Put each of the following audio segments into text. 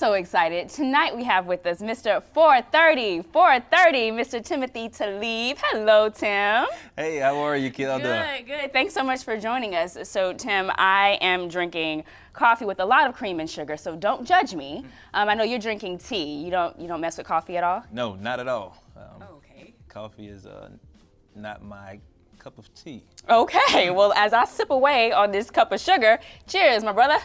so excited. Tonight we have with us Mr. 430, Mr. Timothy Talib. Hello, Tim. Hey, how are you, Kelda? Good, good. Thanks so much for joining us. So, Tim, I am drinking coffee with a lot of cream and sugar, so don't judge me. I know you're drinking tea. You don't mess with coffee at all? No, not at all. Okay. Coffee is not my cup of tea. Okay, well, as I sip away on this cup of sugar, cheers, my brother.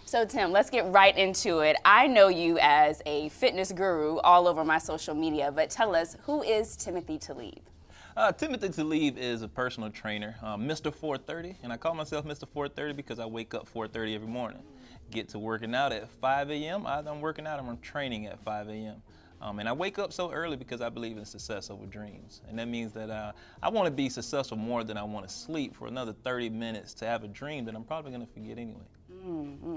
So, Tim, let's get right into it. I know you as a fitness guru all over my social media, but tell us, who is Timothy Talib? Timothy Talib is a personal trainer, Mr. 430, and I call myself Mr. 430 because I wake up 4:30 every morning. Get to working out at 5 a.m. Either I'm working out or I'm training at 5 a.m. And I wake up so early because I believe in success over dreams. And that means that I want to be successful more than I want to sleep for another 30 minutes to have a dream that I'm probably going to forget anyway.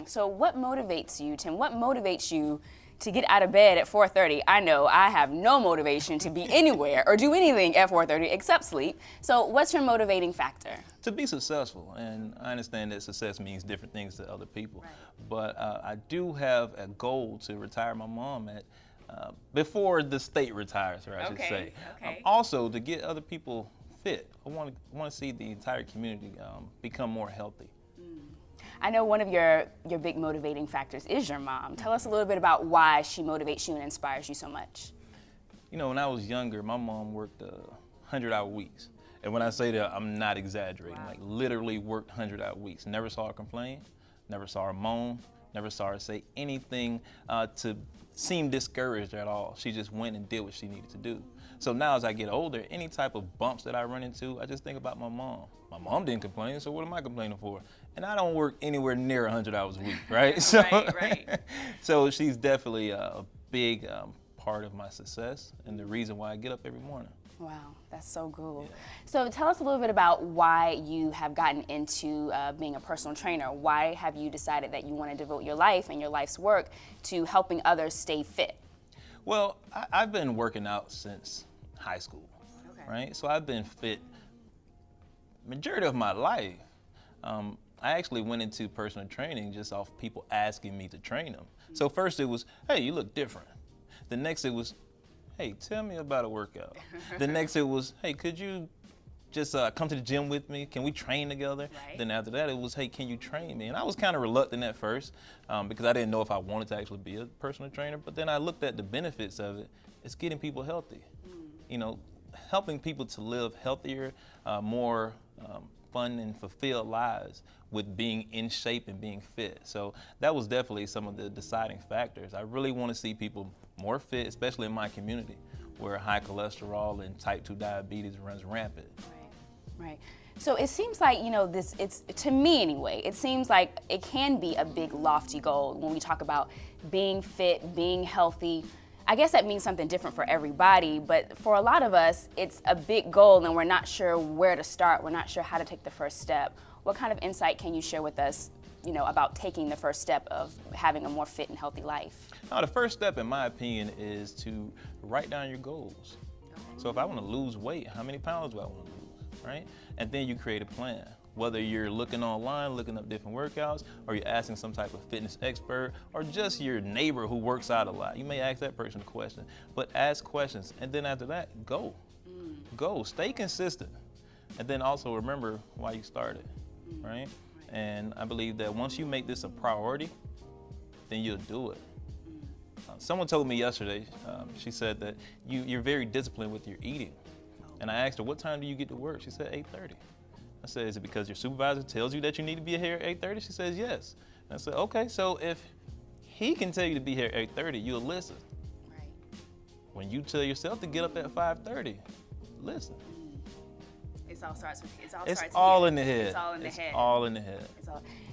So what motivates you, Tim? What motivates you to get out of bed at 4:30? I know I have no motivation to be anywhere or do anything at 4:30 except sleep. So what's your motivating factor? To be successful, and I understand that success means different things to other people, but I do have a goal to retire my mom at before the state retires her, I should say. Okay. Also, to get other people fit. I want to see the entire community become more healthy. I know one of your big motivating factors is your mom. Tell us a little bit about why she motivates you and inspires you so much. You know, when I was younger, my mom worked 100-hour weeks. And when I say that, I'm not exaggerating. Wow. Like literally worked 100-hour weeks. Never saw her complain, never saw her moan, never saw her say anything to seem discouraged at all. She just went and did what she needed to do. So now as I get older, any type of bumps that I run into, I just think about my mom. My mom didn't complain, so what am I complaining for? And I don't work anywhere near 100 hours a week, right? So, right. So she's definitely a big part of my success and the reason why I get up every morning. Wow, that's so cool. Yeah. So tell us a little bit about why you have gotten into being a personal trainer. Why have you decided that you want to devote your life and your life's work to helping others stay fit? Well, I've been working out since high school, right? So I've been fit majority of my life. I actually went into personal training just off people asking me to train them. So first it was, hey, you look different. The next it was, hey, tell me about a workout. The next it was, hey, could you just come to the gym with me? Can we train together? Right. Then after that it was, hey, can you train me? And I was kind of reluctant at first because I didn't know if I wanted to actually be a personal trainer. But then I looked at the benefits of it. It's getting people healthy. You know, helping people to live healthier, more fun and fulfilled lives with being in shape and being fit. So that was definitely some of the deciding factors. I really want to see people more fit, especially in my community where high cholesterol and type 2 diabetes runs rampant. Right. So it seems like, you know, it's to me anyway, it seems like it can be a big lofty goal when we talk about being fit, being healthy. I guess that means something different for everybody, but for a lot of us, it's a big goal and we're not sure where to start. We're not sure how to take the first step. What kind of insight can you share with us, you know, about taking the first step of having a more fit and healthy life? Now, the first step, in my opinion, is to write down your goals. So if I want to lose weight, how many pounds do I want to lose, right? And then you create a plan. Whether you're looking online, looking up different workouts, or you're asking some type of fitness expert, or just your neighbor who works out a lot. You may ask that person a question, but ask questions. And then after that, go. Go, stay consistent. And then also remember why you started, right? And I believe that once you make this a priority, then you'll do it. Someone told me yesterday, she said that you're very disciplined with your eating. And I asked her, what time do you get to work? She said 8:30. I said, is it because your supervisor tells you that you need to be here at 8:30? She says, yes. And I said, okay, so if he can tell you to be here at 8:30, you'll listen. Right. When you tell yourself to get up at 5:30, listen. It all starts with, It's all in the head. It's all in the head. It's all in the head.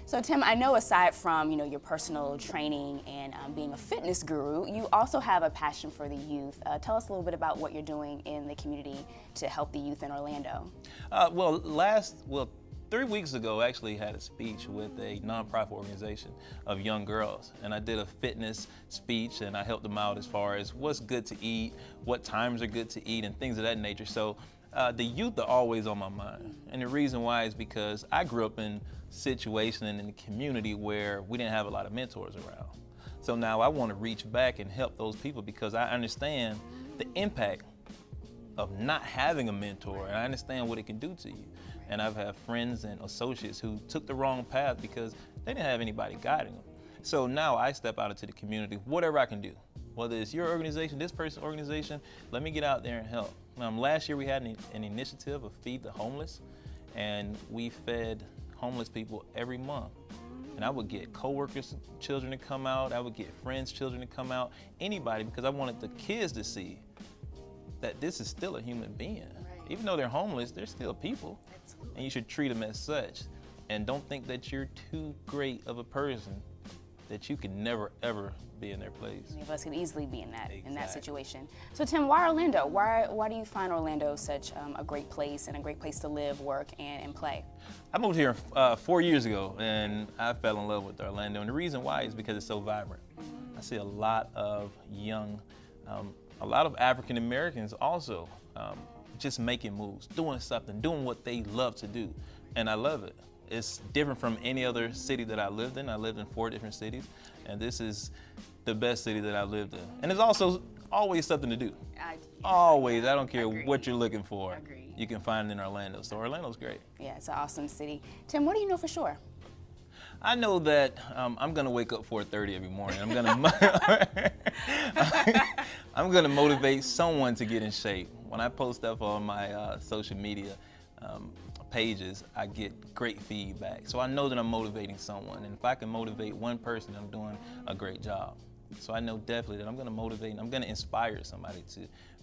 So Tim, I know aside from, you know, your personal training and being a fitness guru, you also have a passion for the youth. Tell us a little bit about what you're doing in the community to help the youth in Orlando. Well, 3 weeks ago, I actually had a speech with a nonprofit organization of young girls, and I did a fitness speech, and I helped them out as far as what's good to eat, what times are good to eat, and things of that nature. So The youth are always on my mind. And the reason why is because I grew up in a situation and in a community where we didn't have a lot of mentors around. So now I want to reach back and help those people because I understand the impact of not having a mentor, and I understand what it can do to you. And I've had friends and associates who took the wrong path because they didn't have anybody guiding them. So now I step out into the community, whatever I can do. Whether it's your organization, this person's organization, let me get out there and help. Last year we had an initiative of Feed the Homeless, and we fed homeless people every month. And I would get coworkers' children to come out, I would get friends' children to come out, anybody, because I wanted the kids to see that this is still a human being. Right. Even though they're homeless, they're still people. Absolutely. And you should treat them as such. And don't think that you're too great of a person that you can never, ever be in their place. Many of us can easily be in that situation. So Tim, why Orlando? Why do you find Orlando such a great place and a great place to live, work, and play? I moved here 4 years ago, and I fell in love with Orlando. And the reason why is because it's so vibrant. I see a lot of young, a lot of African Americans also just making moves, doing something, doing what they love to do. And I love it. It's different from any other city that I lived in. I lived in 4 different cities, and this is the best city that I lived in. And there's also always something to do. Always. I don't care what you're looking for. Agreed. You can find it in Orlando. So Orlando's great. Yeah, it's an awesome city. Tim, what do you know for sure? I know that I'm gonna wake up 4:30 every morning. I'm gonna motivate someone to get in shape. When I post stuff on my social media pages, I get great feedback. So I know that I'm motivating someone, and if I can motivate one person, I'm doing a great job. So I know definitely that I'm gonna motivate and I'm gonna inspire somebody to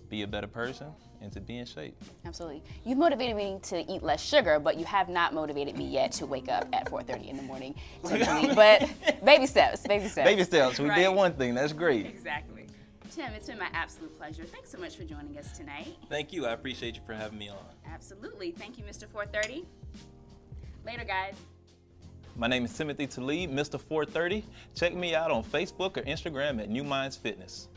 be a better person and to be in shape. Absolutely. You've motivated me to eat less sugar, but you have not motivated me yet to wake up at 4:30 in the morning. But baby steps, baby steps. Baby steps. We did one thing. That's great. Exactly. Tim, it's been my absolute pleasure. Thanks so much for joining us tonight. Thank you. I appreciate you for having me on. Absolutely. Thank you, Mr. 430. Later, guys. My name is Timothy Talib, Mr. 430. Check me out on Facebook or Instagram at NewMynds Fitness.